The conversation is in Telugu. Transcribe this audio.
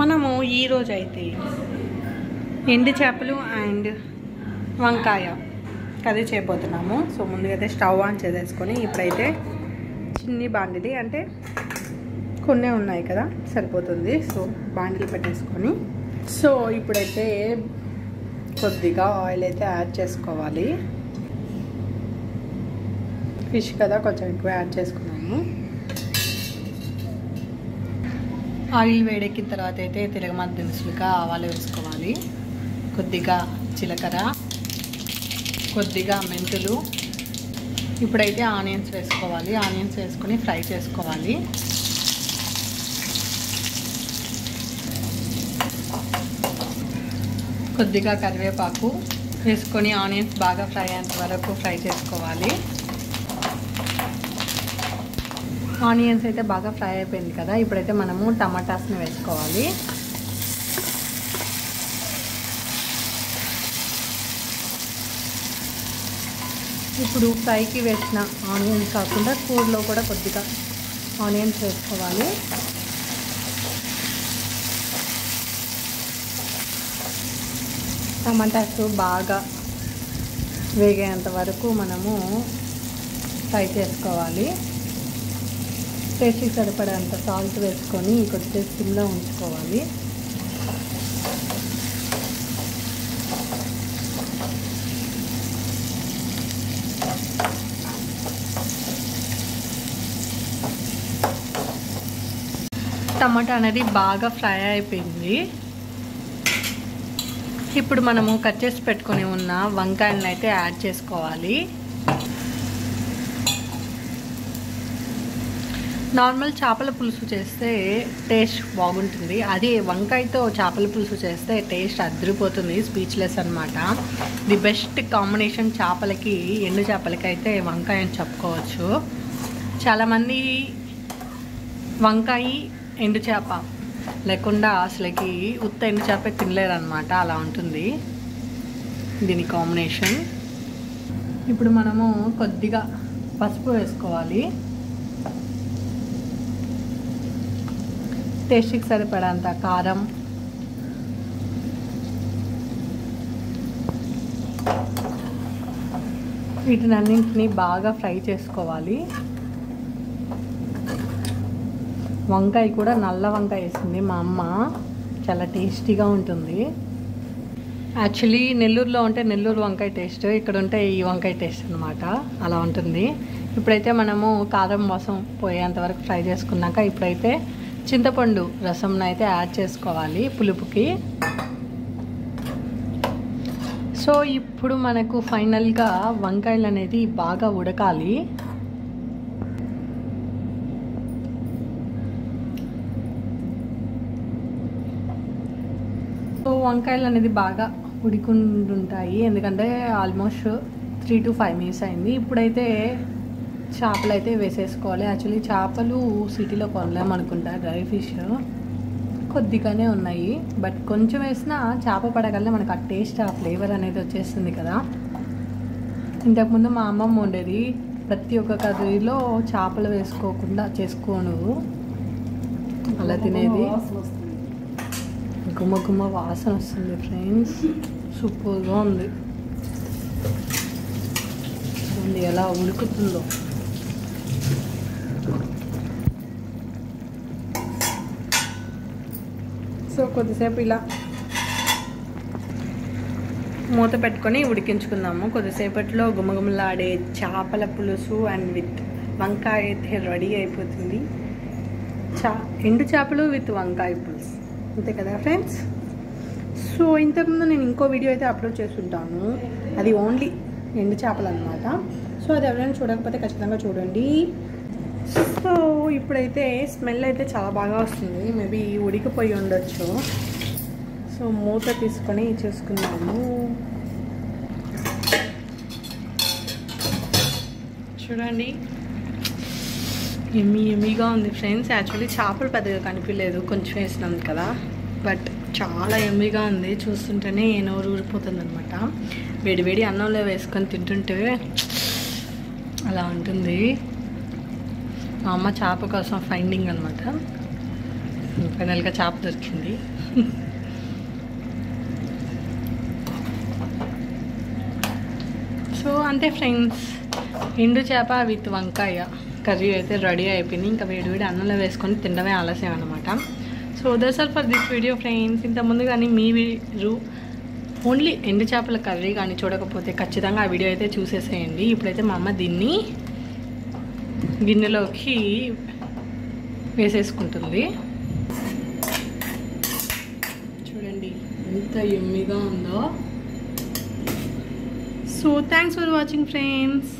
మనము ఈరోజు అయితే ఎండు చేపలు అండ్ వంకాయ కర్రీ చేయబోతున్నాము. సో ముందుగా అయితే స్టవ్ ఆన్ చేసేసుకొని ఇప్పుడైతే చిన్ని బాండిలి అంటే కొన్ని ఉన్నాయి కదా సరిపోతుంది. సో బాండిలు పెట్టేసుకొని సో ఇప్పుడైతే కొద్దిగా ఆయిల్ అయితే యాడ్ చేసుకోవాలి. ఫిష్ కదా కొంచెం ఎక్కువ యాడ్ చేసుకున్నాము. ఆయిల్ వేడెక్కిన తర్వాత అయితే తిరగమాత దినుసులుగా ఆవాలు వేసుకోవాలి. కొద్దిగా జీలకర్ర, కొద్దిగా మెంతులు. ఇప్పుడైతే ఆనియన్స్ వేసుకోవాలి. ఆనియన్స్ వేసుకొని ఫ్రై చేసుకోవాలి. కొద్దిగా కరివేపాకు వేసుకొని ఆనియన్స్ బాగా ఫ్రై అయ్యేంత వరకు ఫ్రై చేసుకోవాలి. ఆనియన్స్ అయితే బాగా ఫ్రై అయిపోయింది కదా, ఇప్పుడైతే మనము టమాటాస్ని వేసుకోవాలి. ఇప్పుడు ఫ్రైకి వేసిన ఆనియన్స్ కాకుండా కూరలో కూడా కొద్దిగా ఆనియన్స్ వేసుకోవాలి. టమాటాస్ బాగా వేగేంత వరకు మనము ఫ్రై చేసుకోవాలి. టేస్ట్కి సరిపడేంత సాల్ట్ వేసుకొని కొద్దిగా సిమ్లో ఉంచుకోవాలి. టమాటా అనేది బాగా ఫ్రై అయిపోయింది. ఇప్పుడు మనము కట్ చేసి పెట్టుకొని ఉన్న వంకాయలను అయితే యాడ్ చేసుకోవాలి. నార్మల్ చేపల పులుసు చేస్తే టేస్ట్ బాగుంటుంది, అదే వంకాయతో చేపల పులుసు చేస్తే టేస్ట్ అదిరిపోతుంది. స్పీచ్లెస్ అనమాట. ది బెస్ట్ కాంబినేషన్ చేపలకి, ఎండు చేపలకి అయితే వంకాయ అని చెప్పుకోవచ్చు. చాలామంది వంకాయ ఎండు చేప లేకుండా అసలుకి ఉత్త ఎండు చేప తినలేరు అనమాట. అలా ఉంటుంది దీని కాంబినేషన్. ఇప్పుడు మనము కొద్దిగా పసుపు వేసుకోవాలి. టేస్ట్కి సరిపడంత కారం, వీటినన్నింటినీ బాగా ఫ్రై చేసుకోవాలి. వంకాయ కూడా నల్ల వంకాయ వేసింది మా అమ్మ, చాలా టేస్టీగా ఉంటుంది. యాక్చువల్లీ నెల్లూరులో ఉంటే నెల్లూరు వంకాయ టేస్ట్, ఇక్కడ ఉంటే ఈ వంకాయ టేస్ట్ అనమాట. అలా ఉంటుంది. ఇప్పుడైతే మనము కారం వాసన పోయేంత వరకు ఫ్రై చేసుకున్నాక ఇప్పుడైతే చింతపండు రసంను అయితే యాడ్ చేసుకోవాలి పులుపుకి. సో ఇప్పుడు మనకు ఫైనల్గా వంకాయలు అనేది బాగా ఉడకాలి. సో వంకాయలు అనేది బాగా ఉడికుంటుంటాయి, ఎందుకంటే ఆల్మోస్ట్ 3 to 5 minutes అయింది. ఇప్పుడైతే చేపలు అయితే వేసేసుకోవాలి. యాక్చువల్లీ చేపలు సిటీలో కొనలేము అనుకుంటా, డ్రై ఫిష్ కొద్దిగానే ఉన్నాయి. బట్ కొంచెం వేసినా చేప పడగలనే మనకు ఆ టేస్ట్, ఆ ఫ్లేవర్ అనేది వచ్చేస్తుంది కదా. ఇంతకుముందు మా అమ్మమ్మ ఉండేది, ప్రతి ఒక్క కర్రీలో చేపలు వేసుకోకుండా చేసుకోను అలా తినేది. గుమ్మ గుమ్మ వాసన వస్తుంది ఫ్రెండ్స్, సూపర్గా ఉంది. చూడండి ఎలా ఉడుకుతుందో. సో కొద్దిసేపు ఇలా మూత పెట్టుకొని ఉడికించుకుందాము. కొద్దిసేపట్లో గుమగుమలాడే చేపల పులుసు అండ్ విత్ వంకాయ అయితే రెడీ అయిపోతుంది. ఎండు చేపలు విత్ వంకాయ పులుసు, అంతే కదా ఫ్రెండ్స్. సో ఇంతకుముందు నేను ఇంకో వీడియో అయితే అప్లోడ్ చేస్తుంటాను, అది ఓన్లీ ఎండు చేపలు అనమాట. సో అది ఎవరైనా చూడకపోతే ఖచ్చితంగా చూడండి. సో ఇప్పుడైతే స్మెల్ అయితే చాలా బాగా వస్తుంది, మేబీ ఉడికిపోయి ఉండొచ్చు. సో మూత తీసుకొని చూసుకున్నాము. చూడండి ఎమ్మీగా ఉంది ఫ్రెండ్స్. యాక్చువల్లీ చేపలు పెద్దగా కనిపించలేదు, కొంచెం వేసినాం కదా, బట్ చాలా ఎమ్మీగా ఉంది. చూస్తుంటేనే నోరు ఊరిపోతుంది అనమాట. వేడి అన్నంలో వేసుకొని తింటుంటే అలా ఉంటుంది. మా అమ్మ చేప కోసం ఫైండింగ్ అనమాట. ఫైనల్గా చేప దొరికింది. సో అంతే ఫ్రెండ్స్, ఎండు చేప విత్ వంకాయ కర్రీ అయితే రెడీ అయిపోయింది. ఇంకా వేడివేడి అన్నంలో వేసుకొని తినడమే ఆలస్యం అనమాట. So that's all for this video friends. ఇంతకుముందు కానీ మీరు ఓన్లీ ఎండు చేపల కర్రీ కానీ చూడకపోతే ఖచ్చితంగా ఆ వీడియో అయితే చూసేసేయండి. ఇప్పుడైతే మా అమ్మ దీన్ని గిన్నెలోకి వేసేసుకుంటుంది. చూడండి ఎంత యమ్మీగా ఉందో. So thanks for watching friends.